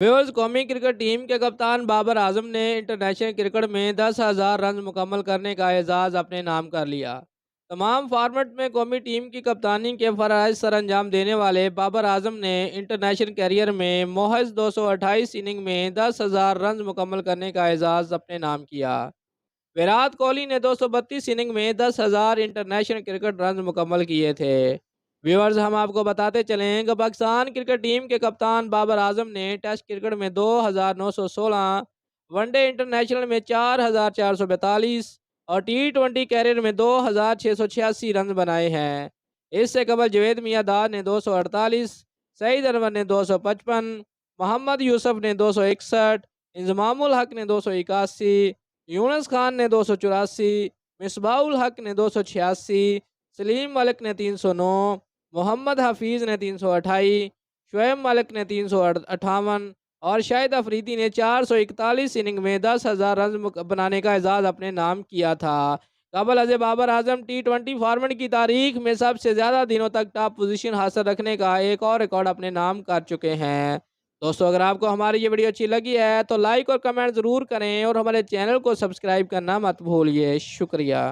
Viewers, कौमी cricket team के कप्तान बाबर आजम ने इंटरनेशनल क्रिकेट में 10,000 रन मुकम्मल करने का एजाज़ अपने नाम कर लिया। तमाम फॉर्मेट में कौमी टीम की कप्तानी के फ़राइज़ सर अंजाम देने वाले बाबर आजम ने इंटरनेशनल कैरियर में महज 228 इनिंग में 10,000 रन मुकम्मल करने का एजाज़ अपने नाम किया। विराट कोहली ने 232 इनिंग में 10,000 इंटरनेशनल क्रिकेट रन मुकम्मल किए थे। व्यूअर्स, हम आपको बताते चलें कि पाकिस्तान क्रिकेट टीम के कप्तान बाबर आजम ने टेस्ट क्रिकेट में 2,916, वनडे इंटरनेशनल में 4,442 और T20 कैरियर में 2,686 रन बनाए हैं। इससे कबल जवेद मियाँदाद ने 248, सईद अनवर ने 255, मोहम्मद यूसुफ ने 261, इंजमामुल हक ने 281, यूनुस खान ने 284, मिसबाहुल हक ने 286, सलीम मलिक ने 309, मोहम्मद हफीज़ ने 328, शुएब मलिक ने 358 और शाहिद अफरीदी ने 441 इनिंग में 10,000 रन बनाने का एजाज़ अपने नाम किया था। कबल अज़ बाबर आजम T20 फॉर्मेट की तारीख में सबसे ज़्यादा दिनों तक टॉप पोजीशन हासिल रखने का एक और रिकॉर्ड अपने नाम कर चुके हैं। दोस्तों, अगर आपको हमारी ये वीडियो अच्छी लगी है तो लाइक और कमेंट ज़रूर करें और हमारे चैनल को सब्सक्राइब करना मत भूलिए। शुक्रिया।